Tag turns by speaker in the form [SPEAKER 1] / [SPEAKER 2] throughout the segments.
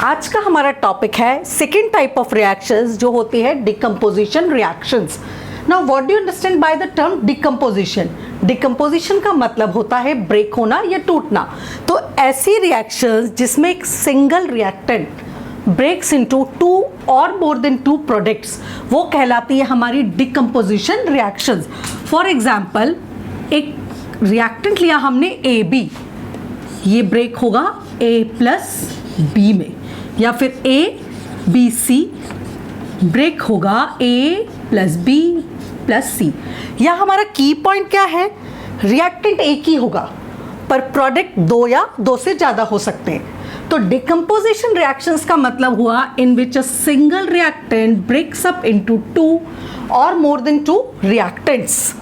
[SPEAKER 1] आज का हमारा टॉपिक है सेकेंड टाइप ऑफ रिएक्शंस जो होती है decomposition reactions. Now what do you understand by the term decomposition? Decomposition का मतलब होता है ब्रेक होना या टूटना। तो ऐसी रिएक्शंस जिसमें एक single reactant breaks into two और मोर देन टू प्रोडक्ट्स, वो कहलाती है हमारी डिकम्पोजिशन रिएक्शंस। फॉर एग्जाम्पल, एक रिएक्टेंट लिया हमने ए बी, ये ब्रेक होगा ए प्लस बी में, या फिर ए बी सी ब्रेक होगा ए प्लस बी प्लस सी। या हमारा की पॉइंट क्या है? रिएक्टेंट एक ही होगा पर प्रोडक्ट दो या दो से ज़्यादा हो सकते हैं। तो डिकम्पोजिशन रिएक्शंस का मतलब हुआ in which a single reactant breaks up into two और मोर देन टू रिएक्टेंट्स।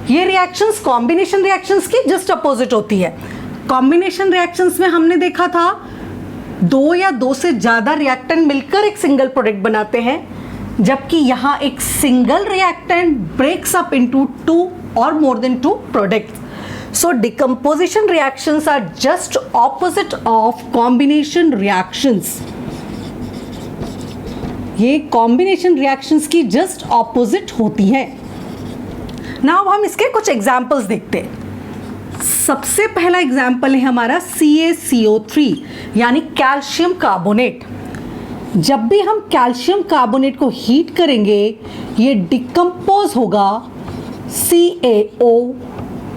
[SPEAKER 1] ये रिएक्शंस कॉम्बिनेशन रिएक्शंस की जस्ट अपोजिट होती है। कॉम्बिनेशन रिएक्शंस में हमने देखा था दो या दो से ज़्यादा रिएक्टेंट मिलकर एक सिंगल प्रोडक्ट बनाते हैं, जबकि यहाँ एक single reactant breaks up into two और more than two products. So decomposition reactions are just opposite of combination reactions. ये कॉम्बिनेशन रिएक्शंस की जस्ट ऑपोजिट होती है। नाउ अब हम इसके कुछ एग्जाम्पल्स देखते हैं। सबसे पहला एग्जाम्पल है हमारा CaCO3 यानी कैल्शियम कार्बोनेट। जब भी हम कैल्शियम कार्बोनेट को हीट करेंगे ये डिकम्पोज होगा CaO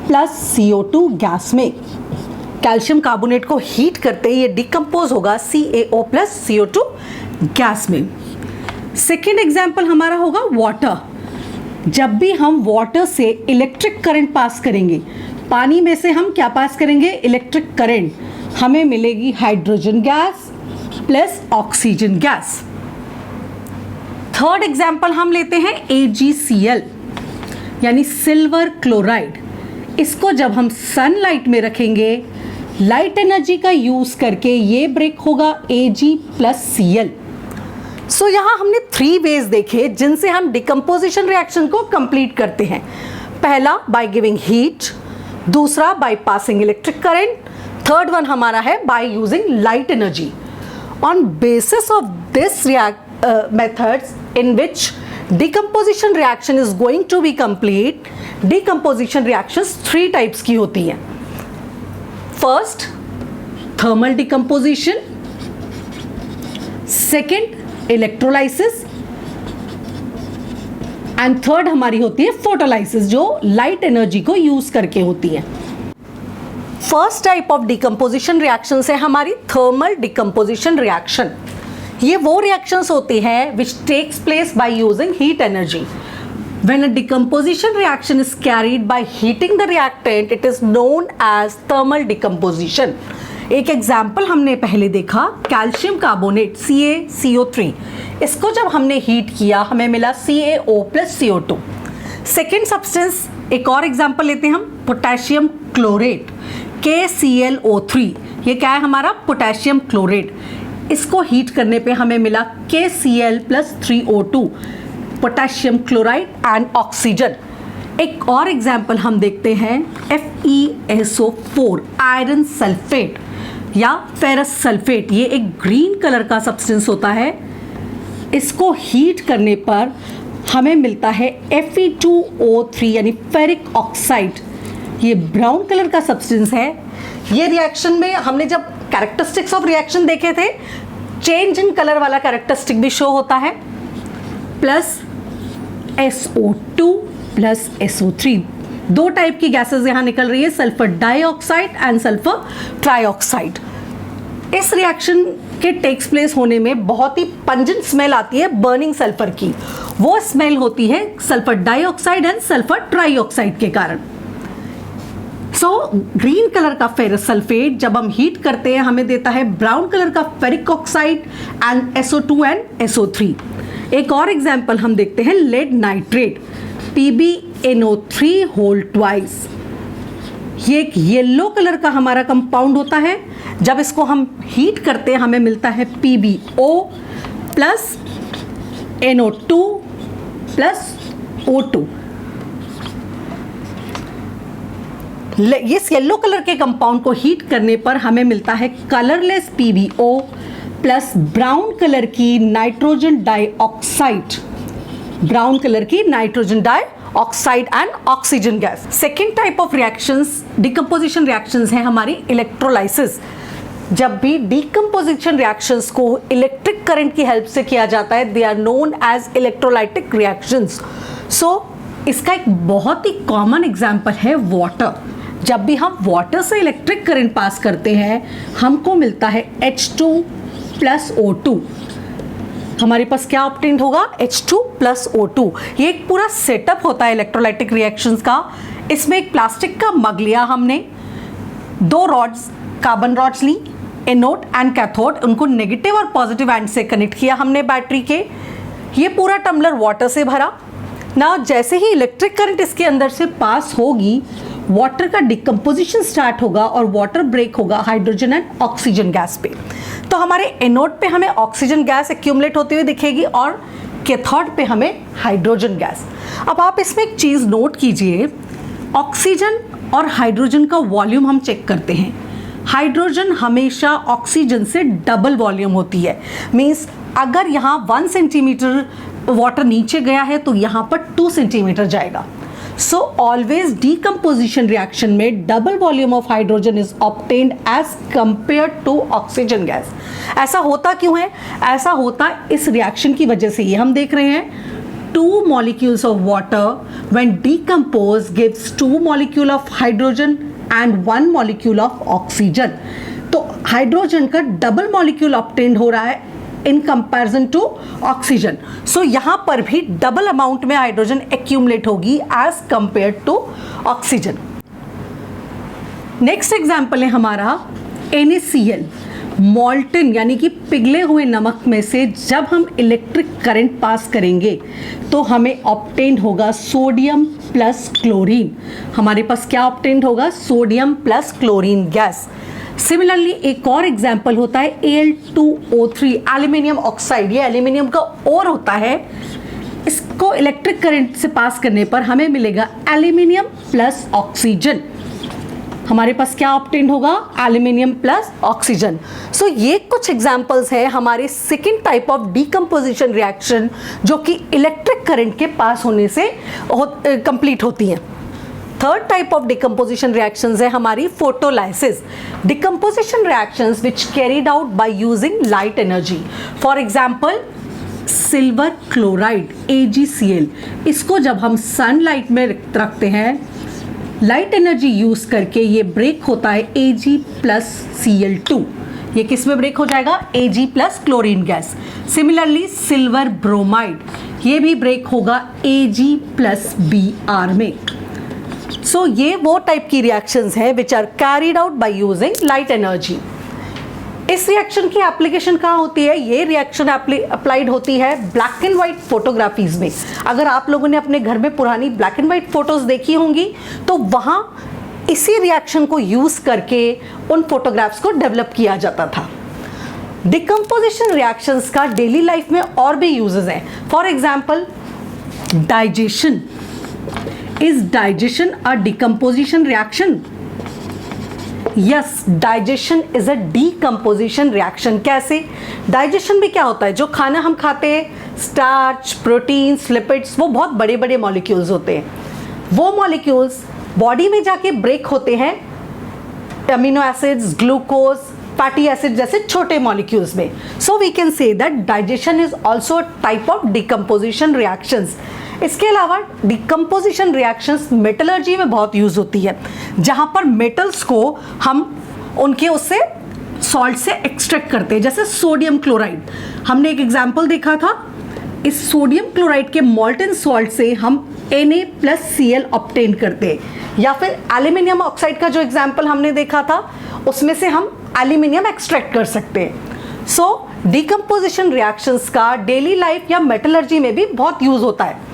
[SPEAKER 1] प्लस CO2 गैस में। कैल्शियम कार्बोनेट को हीट करते ही ये डिकम्पोज होगा CaO प्लस CO2 गैस में। सेकेंड एग्जाम्पल हमारा होगा वाटर। जब भी हम वाटर से इलेक्ट्रिक करंट पास करेंगे, पानी में से हम क्या पास करेंगे? इलेक्ट्रिक करंट, हमें मिलेगी hydrogen gas plus oxygen gas. Third example हम लेते हैं AgCl यानी सिल्वर क्लोराइड। इसको जब हम सनलाइट में रखेंगे, लाइट एनर्जी का यूज करके ये ब्रेक होगा Ag प्लस Cl। सो यहाँ हमने 3 वेज देखे जिनसे हम डिकम्पोजिशन रिएक्शन को कंप्लीट करते हैं। पहला बाय गिविंग हीट, दूसरा by passing electric current, third one हमारा है by using light energy. On basis of this methods in which decomposition reaction is going to be complete, decomposition reactions 3 types की होती हैं। First thermal decomposition, second electrolysis and third हमारी होती है photolysis जो light energy को use करके होती है। First type of decomposition reaction है हमारी थर्मल डिकम्पोजिशन रिएक्शन। ये वो रिएक्शंस होती हैं which takes place by using heat energy. When a decomposition reaction is carried by heating the reactant, it is known as thermal decomposition. एक example हमने पहले देखा कैल्शियम कार्बोनेट CaCO3। इसको जब हमने हीट किया हमें मिला CaO plus CO2। Second substance एक और एग्जाम्पल लेते हैं हम, पोटेशियम क्लोरेट KClO3। ये क्या है? हमारा पोटेशियम क्लोरेट। इसको हीट करने पे हमें मिला KCl plus 3O2, potassium chloride and oxygen. एक और एग्जाम्पल हम देखते हैं FeSO4 आयरन सल्फेट या फेरस सल्फेट। ये एक ग्रीन कलर का सब्सटेंस होता है। इसको हीट करने पर हमें मिलता है Fe2O3 यानी फेरिक ऑक्साइड। ये ब्राउन कलर का सब्सटेंस है। ये रिएक्शन में हमने जब कैरेक्टरिस्टिक्स ऑफ रिएक्शन देखे थे, चेंज इन कलर वाला कैरेक्टरिस्टिक भी शो होता है, plus SO2 plus SO3। 2 type की गैसेस यहाँ निकल रही है, sulphur dioxide and sulphur trioxide. इस रिएक्शन के टेक्स प्लेस होने में बहुत ही पंजेंट स्मेल आती है बर्निंग सल्फर की। वो स्मेल होती है sulphur dioxide and sulphur trioxide के कारण। सो ग्रीन कलर का फेरस सल्फेट जब हम हीट करते हैं हमें देता है ब्राउन कलर का ferric oxide and SO2 and SO3। एक और एग्जाम्पल हम देखते हैं lead nitrate PbNO3 whole twice. ये एक येलो कलर का हमारा कंपाउंड होता है। जब इसको हम हीट करते हैं हमें मिलता है PbO plus NO2 plus O2। इस येलो कलर के कंपाउंड को हीट करने पर हमें मिलता है colourless PbO plus brown colour की नाइट्रोजन डाइऑक्साइड, ब्राउन कलर की nitrogen dioxide and oxygen gas. Second type of reactions, decomposition reactions है हमारी इलेक्ट्रोलाइसिस। जब भी डिकम्पोजिशन रिएक्शंस को इलेक्ट्रिक करंट की हेल्प से किया जाता है, they are known as electrolytic reactions. So इसका एक बहुत ही कॉमन एग्जाम्पल है वाटर। जब भी हम वाटर से इलेक्ट्रिक करंट पास करते हैं, हमको मिलता है H2 प्लस O2। हमारे पास क्या ऑब्टेन्ड होगा? H2 plus O2। ये एक पूरा सेटअप होता है इलेक्ट्रोलाइटिक रिएक्शंस का। इसमें एक प्लास्टिक का मग लिया हमने, 2 रॉड्स, कार्बन रॉड्स ली, एनोड एंड कैथोड, उनको नेगेटिव और पॉजिटिव एंड से कनेक्ट किया हमने बैटरी के। ये पूरा टम्बलर वाटर से भरा ना। जैसे ही इलेक्ट्रिक करंट इसके अंदर से पास होगी, वाटर का डिकम्पोजिशन स्टार्ट होगा और वाटर ब्रेक होगा हाइड्रोजन एंड ऑक्सीजन गैस पे। तो हमारे एनोड पे हमें ऑक्सीजन गैस एक्यूमुलेट होती हुई दिखेगी और कैथोड पे हमें हाइड्रोजन गैस। अब आप इसमें एक चीज़ नोट कीजिए, ऑक्सीजन और हाइड्रोजन का वॉल्यूम हम चेक करते हैं। हाइड्रोजन हमेशा ऑक्सीजन से डबल वॉल्यूम होती है। मीन्स अगर यहाँ 1 सेंटीमीटर वाटर नीचे गया है तो यहाँ पर 2 सेंटीमीटर जाएगा। सो ऑलवेज डिकम्पोजिशन रिएक्शन में double volume of hydrogen is obtained as compare to oxygen gas. ऐसा होता क्यों है? ऐसा होता इस रिएक्शन की वजह से। ये हम देख रहे हैं 2 molecules of water when decomposed gives 2 molecule of hydrogen and 1 molecule of oxygen। तो हाइड्रोजन का डबल मॉलिक्यूल ऑब्टेन्ड हो रहा है in comparison to oxygen. So यहाँ पर भी डबल अमाउंट में हाइड्रोजन एक्यूमुलेट होगी as compare to oxygen. Next example है हमारा NaCl, मॉल्टन यानी कि पिघले हुए नमक में से जब हम इलेक्ट्रिक करंट पास करेंगे तो हमें ऑब्टेन्ड होगा सोडियम प्लस क्लोरीन। हमारे पास क्या ऑब्टेन्ड होगा? Sodium plus chlorine gas. Similarly एक और एग्जाम्पल होता है Al2O3, एल्यूमिनियम ऑक्साइड। ये एल्यूमिनियम का ओर होता है। इसको इलेक्ट्रिक करंट से पास करने पर हमें मिलेगा एल्यूमिनियम प्लस ऑक्सीजन। हमारे पास क्या ऑब्टेन्ड होगा? Aluminium plus oxygen. सो ये कुछ एग्जाम्पल्स है हमारे second type of decomposition reaction जो कि इलेक्ट्रिक करंट के पास होने से कंप्लीट होती हैं। Third type of decomposition reactions है हमारी photolysis. Decomposition reactions which carried out by using light energy. For example silver chloride AgCl, इसको जब हम सनलाइट में रखते हैं, लाइट एनर्जी यूज करके ये ब्रेक होता है Ag प्लस Cl2। ये किस में ब्रेक हो जाएगा? Ag plus chlorine gas. Similarly silver bromide, ये भी ब्रेक होगा Ag प्लस Br में। सो ये वो टाइप की रिएक्शंस हैं which are carried out by using light energy. इस रिएक्शन की एप्लीकेशन कहाँ होती है? ये रिएक्शन अप्लाइड होती है ब्लैक एंड व्हाइट फोटोग्राफीज में। अगर आप लोगों ने अपने घर में पुरानी ब्लैक एंड व्हाइट फोटोज देखी होंगी तो वहाँ इसी रिएक्शन को यूज करके उन फोटोग्राफ्स को डेवलप किया जाता था। डिकम्पोजिशन रिएक्शंस का डेली लाइफ में और भी यूजेस हैं। For example digestion. Is digestion a decomposition reaction? Yes, digestion is a decomposition reaction। कैसे? डाइजेशन भी क्या होता है? जो खाना हम खाते हैं, स्टार्च, प्रोटीन्स, लिपिड्स, वो बहुत बड़े बड़े मॉलिक्यूल्स होते हैं। वो मॉलिक्यूल्स बॉडी में जाके ब्रेक होते हैं amino acids, glucose, fatty acid जैसे छोटे मॉलिक्यूल्स में। So we can say that digestion is also type of decomposition reactions. इसके अलावा डिकम्पोजिशन रिएक्शंस मेटलर्जी में बहुत यूज होती है, जहां पर मेटल्स को हम उनके उससे सॉल्ट से एक्सट्रैक्ट करते हैं। जैसे सोडियम क्लोराइड, हमने एक एग्जाम्पल देखा था। इस सोडियम क्लोराइड के मॉल्टन सॉल्ट से हम Na+Cl ऑब्टेन करते हैं। या फिर एल्यूमिनियम ऑक्साइड का जो एग्जाम्पल हमने देखा था, उसमें से हम एल्यूमिनियम एक्सट्रैक्ट कर सकते हैं। सो डिकम्पोजिशन रिएक्शंस का डेली लाइफ या मेटलर्जी में भी बहुत यूज होता है।